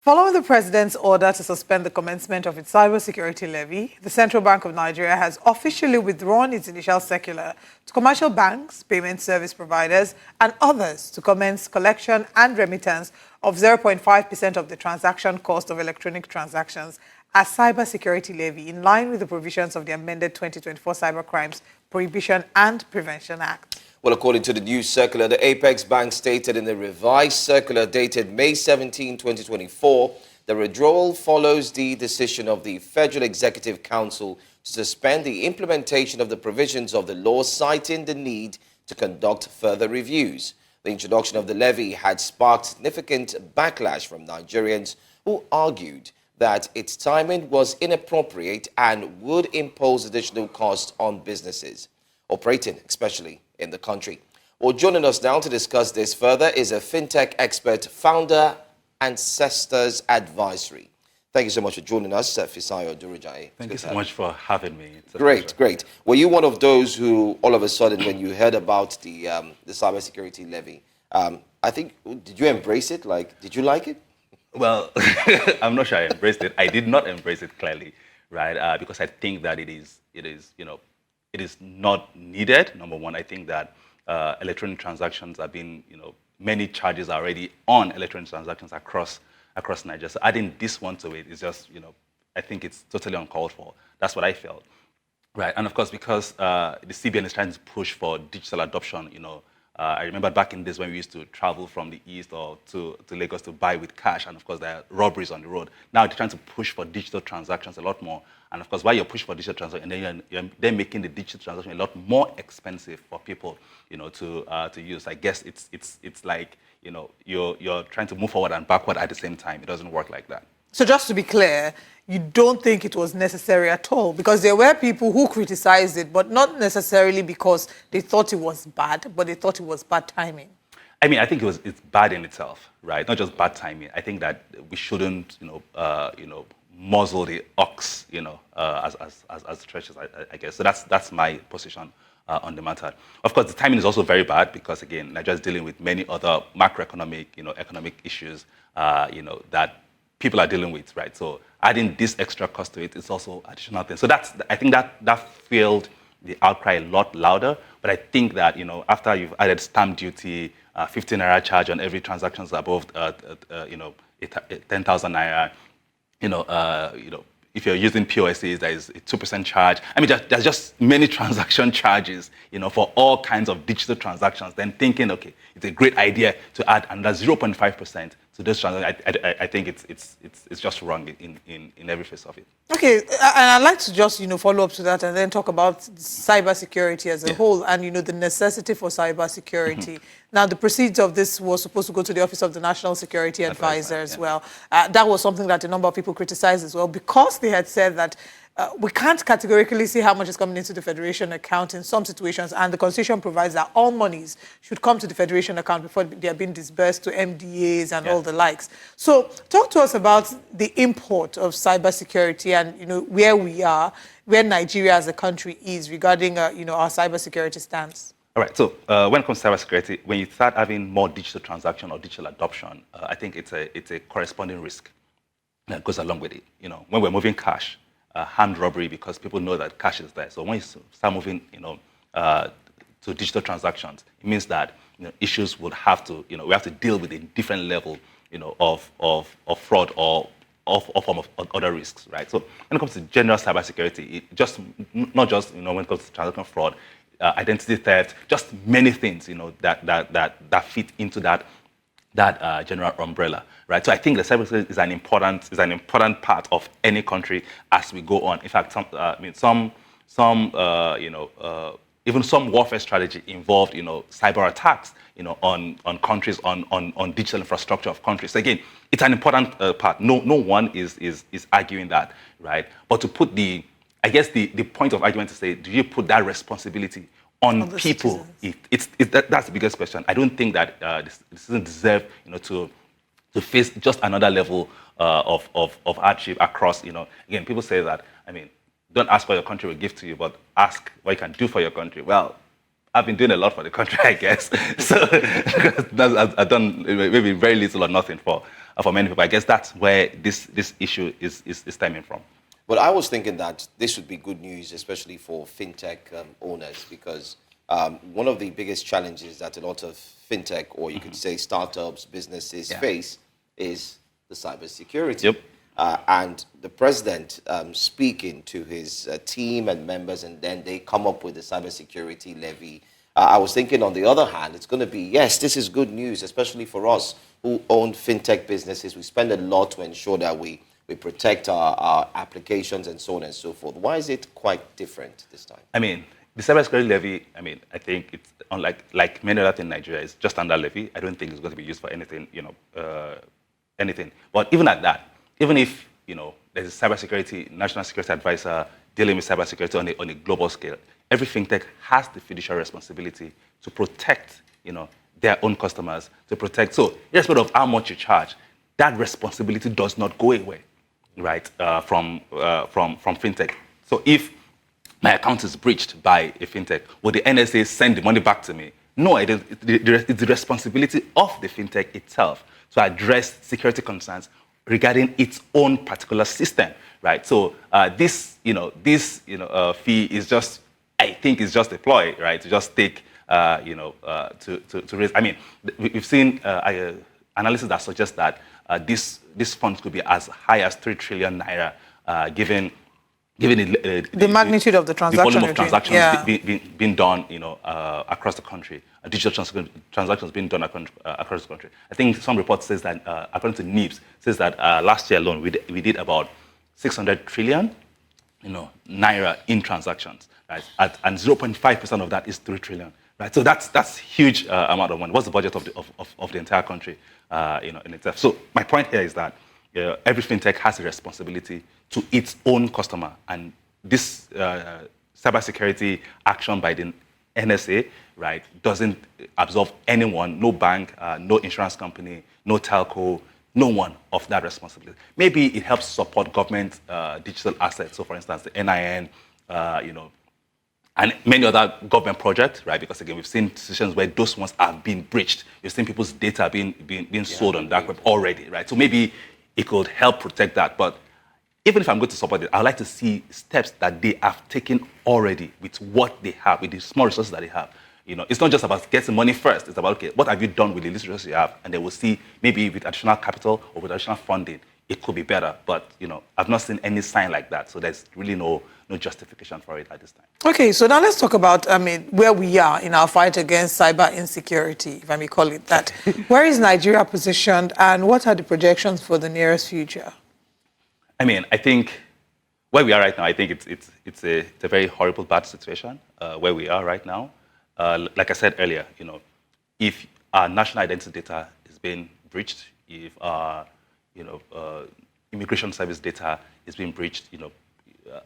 Following the president's order to suspend the commencement of its cybersecurity levy, the Central Bank of Nigeria has officially withdrawn its initial circular to commercial banks, payment service providers, and others to commence collection and remittance of 0.5% of the transaction cost of electronic transactions as cybersecurity levy, in line with the provisions of the amended 2024 Cybercrimes Prohibition and Prevention Act. Well, according to the news circular, the Apex Bank stated in the revised circular dated May 17, 2024, the withdrawal follows the decision of the Federal Executive Council to suspend the implementation of the provisions of the law, citing the need to conduct further reviews. The introduction of the levy had sparked significant backlash from Nigerians who argued that its timing was inappropriate and would impose additional costs on businesses operating, especially in the country. Well, joining us now to discuss this further is a fintech expert, founder, Ancestors Advisory. Thank you so much for joining us, Fisayo Durujai. Thank you so much for having me. Great. Were you one of those who, all of a sudden, when you heard about the cybersecurity levy, I think, did you embrace it? Did you like it? Well, I'm not sure I embraced it. I did not embrace it clearly, right? Because I think that it is not needed. Number one, I think that electronic transactions have been, many charges are already on electronic transactions across Nigeria. So adding this one to it is just, I think it's totally uncalled for. That's what I felt, right? And of course, because the CBN is trying to push for digital adoption, I remember back in days when we used to travel from the east or to Lagos to buy with cash, and of course there are robberies on the road. Now they're trying to push for digital transactions a lot more, and of course while you're pushing for digital transactions, and then they're making the digital transaction a lot more expensive for people, to use. I guess it's like you're trying to move forward and backward at the same time. It doesn't work like that. So just to be clear, you don't think it was necessary at all? Because there were people who criticized it, but not necessarily because they thought it was bad, but they thought it was bad timing. I mean, I think it's bad in itself, right? Not just bad timing. I think that we shouldn't, muzzle the ox, as stretches, I guess. So that's my position on the matter. Of course, the timing is also very bad because, again, Nigeria is dealing with many other macroeconomic, economic issues, that people are dealing with, right? So adding this extra cost to it is also additional thing. So I think that fueled the outcry a lot louder. But I think that, after you've added stamp duty, 15 naira charge on every transaction above, 10,000 naira, if you're using POSs, there is a 2% charge. I mean, there's just many transaction charges, for all kinds of digital transactions. Then thinking, okay, it's a great idea to add another 0.5% to this transaction. I think it's just wrong in every phase of it. Okay, and I'd like to just follow up to that and then talk about cybersecurity as a whole and the necessity for cybersecurity. Now, the proceeds of this was supposed to go to the Office of the National Security Advisor as well. That was something that a number of people criticized as well, because they had said that we can't categorically see how much is coming into the Federation account in some situations, and the Constitution provides that all monies should come to the Federation account before they are being disbursed to MDAs and all the likes. So talk to us about the import of cybersecurity and where we are, where Nigeria as a country is regarding our cybersecurity stance. All right, so when it comes to cybersecurity, when you start having more digital transaction or digital adoption, I think it's a corresponding risk that goes along with it. When we're moving cash, hand robbery, because people know that cash is there. So when you start moving, to digital transactions, it means that issues would have to, we have to deal with a different level, of fraud or form of other risks, right? So when it comes to general cybersecurity, not just when it comes to transaction fraud, identity theft, just many things, that fit into that general umbrella, right? So I think the cybersecurity is an important part of any country as we go on. In fact, even some warfare strategy involved, cyber attacks, on countries, on digital infrastructure of countries. So again, it's an important part. No one is arguing that, right? But to put the point of argument to say, do you put that responsibility on people? That's the biggest question. I don't think that this doesn't deserve, to face just another level of hardship across. Again, people say that. I mean, don't ask what your country will give to you, but ask what you can do for your country. Well, I've been doing a lot for the country, I guess. So I've done maybe very little or nothing for for many people. I guess that's where this issue is stemming from. Well, I was thinking that this would be good news, especially for fintech owners, because one of the biggest challenges that a lot of fintech, or you could say startups, businesses face is the cybersecurity. Yep. And the president speaking to his team and members, and then they come up with the cybersecurity levy. I was thinking, on the other hand, it's going to be, yes, this is good news, especially for us who own fintech businesses. We spend a lot to ensure that we protect our applications and so on and so forth. Why is it quite different this time? I mean, the cybersecurity levy, I think it's like many other things in Nigeria, it's just under levy. I don't think it's going to be used for anything, anything. But even at that, even if, there's a national security advisor dealing with cybersecurity on a global scale, every fintech has the fiduciary responsibility to protect, their own customers, to protect. So, irrespective of how much you charge, that responsibility does not go away, right, from fintech. So if my account is breached by a fintech, will the NSA send the money back to me? No, it's the responsibility of the fintech itself to address security concerns regarding its own particular system, right? So this fee is just, I think, is just a ploy, right, to just take, to raise. I mean, we've seen analysis that suggests that these funds could be as high as 3 trillion naira, given the magnitude of the transaction, the volume of transactions being done, across the country, digital transactions being done across the country. I think some reports says that, according to NIPS, says that last year alone we did about 600 trillion, naira in transactions, right? And 0.5% of that is 3 trillion, right? So that's huge amount of money. What's the budget of the entire country, in itself? So my point here is that every fintech has a responsibility to its own customer, and this cybersecurity action by the NSA, right, doesn't absolve anyone, no bank, no insurance company, no telco, no one of that responsibility. Maybe it helps support government digital assets. So, for instance, the NIN, and many other government projects, right? Because again, we've seen situations where those ones have been breached. We've seen people's data being sold on dark web already, right? So maybe it could help protect that. But even if I'm going to support it, I'd like to see steps that they have taken already with what they have, with the small resources that they have. It's not just about getting money first. It's about, okay, what have you done with the little resources you have? And they will see maybe with additional capital or with additional funding, it could be better. But, I've not seen any sign like that. So there's really no justification for it at this time. Okay, so now let's talk about, where we are in our fight against cyber insecurity, if I may call it that. Where is Nigeria positioned, and what are the projections for the nearest future? I think where we are right now, I think it's a very horrible, bad situation where we are right now. Like I said earlier, if our national identity data is being breached, if our immigration service data is being breached,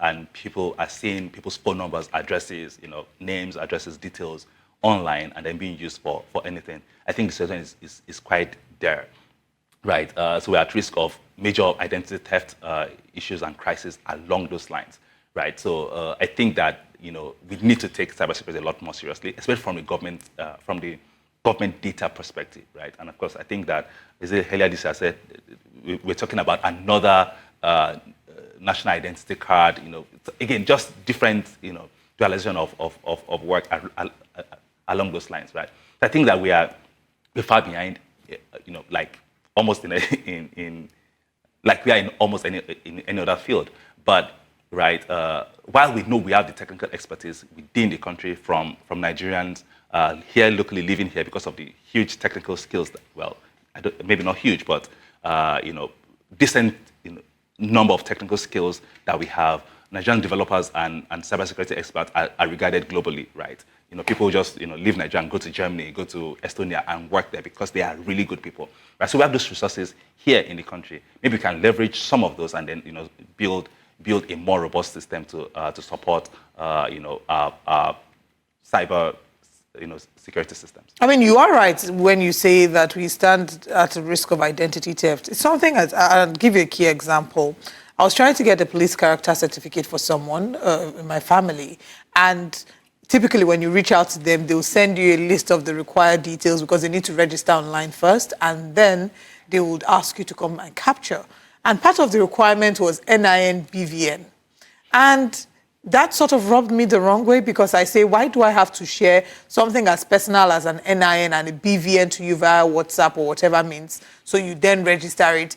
and people are seeing people's phone numbers, addresses, names, addresses, details online, and then being used for anything, I think the situation is quite dire. Right, so we're at risk of major identity theft issues and crises along those lines, right? So I think that we need to take cybersecurity a lot more seriously, especially from the government data perspective, right? And of course, I think that earlier this year I said we're talking about another national identity card. Again, just different dualization of work along those lines, right? So I think that we're far behind, like almost like we are in almost any other field. But right, while we know we have the technical expertise within the country from Nigerians here locally living here because of the huge technical skills, maybe not huge, but decent number of technical skills that we have. Nigerian developers and cybersecurity experts are regarded globally, right? People just leave Nigeria and go to Germany, go to Estonia and work there because they are really good people, right? So we have those resources here in the country. Maybe we can leverage some of those and then build a more robust system to support our cyber security systems. You are right when you say that we stand at a risk of identity theft. It's something I'll give you a key example. I was trying to get a police character certificate for someone in my family, and typically when you reach out to them, they'll send you a list of the required details because they need to register online first, and then they would ask you to come and capture. And part of the requirement was NIN BVN. And that sort of rubbed me the wrong way, because I say, why do I have to share something as personal as an NIN and a BVN to you via WhatsApp or whatever means, so you then register it?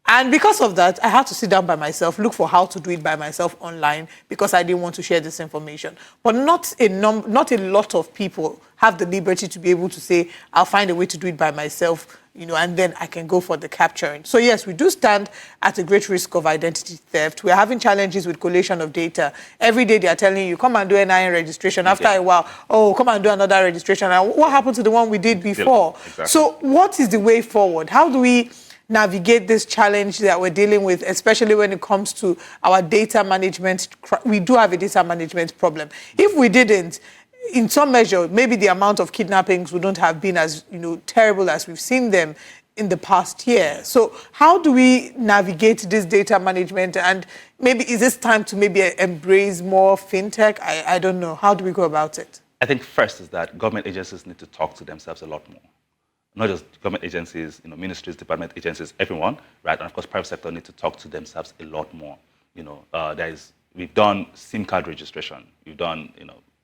And because of that, I had to sit down by myself, look for how to do it by myself online, because I didn't want to share this information. But not a lot of people have the liberty to be able to say, I'll find a way to do it by myself, and then I can go for the capturing. So yes, we do stand at a great risk of identity theft. We're having challenges with collation of data. Every day they are telling you, come and do NIN registration. After a while, oh, come and do another registration. And what happened to the one we did before? Exactly. So what is the way forward? How do we navigate this challenge that we're dealing with, especially when it comes to our data management? We do have a data management problem. If we didn't, in some measure, maybe the amount of kidnappings wouldn't have been as terrible as we've seen them in the past year. So how do we navigate this data management? And maybe is this time to maybe embrace more fintech? I don't know. How do we go about it? I think first is that government agencies need to talk to themselves a lot more. Not just government agencies, ministries, department agencies, everyone, right? And of course, private sector need to talk to themselves a lot more. We've done SIM card registration, we've done,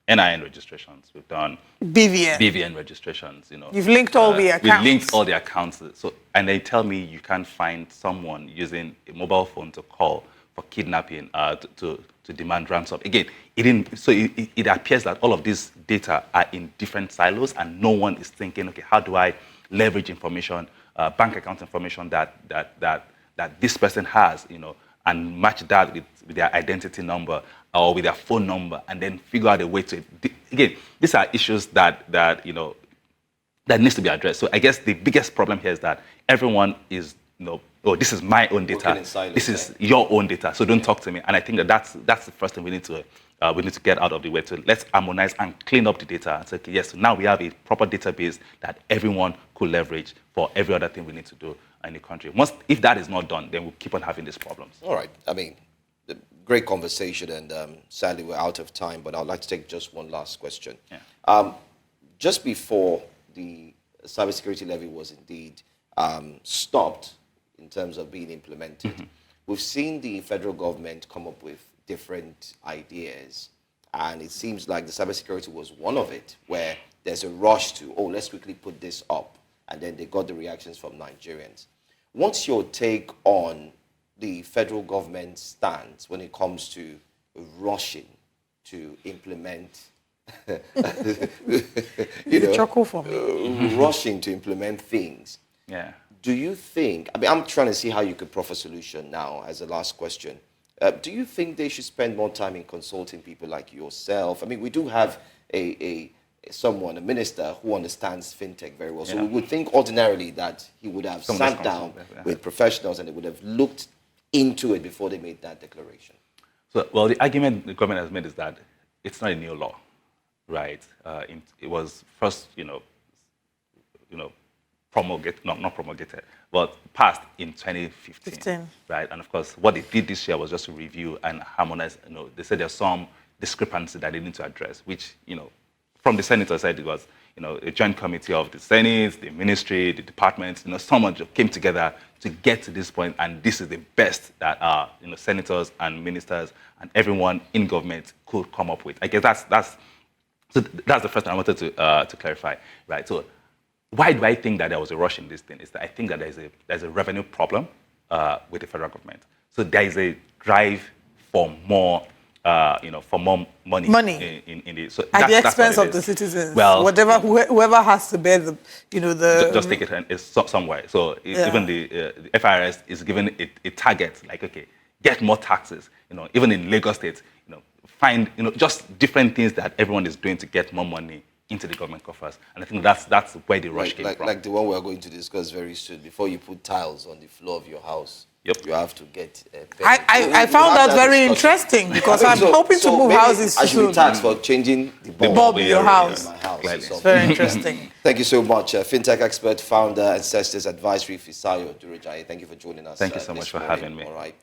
NIN registrations, we've done BVN registrations. You've linked all the accounts. We linked all the accounts. So, and they tell me you can't find someone using a mobile phone to call for kidnapping to demand ransom. Again, it appears that all of these data are in different silos, and no one is thinking, okay, how do I leverage information, bank account information that this person has, and match that with their identity number or with their phone number, and then figure out a way to. Again, these are issues that needs to be addressed. So I guess the biggest problem here is that everyone is, oh, this is my own data. This is your own data. So don't talk to me. And I think that's the first thing we need to get out of the way. So let's harmonize and clean up the data and say, okay, yes, so now we have a proper database that everyone could leverage for every other thing we need to do in the country. If that is not done, then we'll keep on having these problems. All right. Great conversation, and sadly we're out of time, but I'd like to take just one last question. Yeah. Just before the Cybersecurity Levy was indeed stopped in terms of being implemented, we've seen the federal government come up with different ideas, and it seems like the cybersecurity was one of it, where there's a rush to, let's quickly put this up, and then they got the reactions from Nigerians. What's your take on the federal government stance when it comes to rushing to implement, chuckle for me. Rushing to implement things? Yeah. Do you think, I'm trying to see how you could proffer a solution now as a last question. Do you think they should spend more time in consulting people like yourself? We do have a minister who understands fintech very well. So we would think ordinarily that he would have sat down with professionals and they would have looked into it before they made that declaration. So, well, the argument the government has made is that it's not a new law, right? It was first, promulgated, not promulgated, but passed in 2015, right? And of course, what they did this year was just to review and harmonize. They said there's some discrepancy that they need to address, which, from the senator side, it was, a joint committee of the Senate, the ministry, the departments, someone just came together to get to this point, and this is the best that senators and ministers and everyone in government could come up with. I guess that's the first thing I wanted to clarify, right? So why do I think that there was a rush in this thing? Is that I think that there's a revenue problem with the federal government. So there is a drive for more. For more money. In the, so at the expense of the citizens. Well, whoever has to bear the, just take it somewhere. So even the FIRS is given a target, like, okay, get more taxes. Even in Lagos State, find, just different things that everyone is doing to get more money into the government coffers. And I think that's where the rush came from. Like the one we're going to discuss very soon. Before you put tiles on the floor of your house, you have to get a pen. I found that very interesting, because I'm hoping to move houses soon. I should be taxed for changing the bulb in your house. In my house. It's very interesting. Thank you so much. Fintech expert, founder, Ancestors Advisory, Fisayo Durejai. Thank you for joining us. Thank you so much for having me. All right.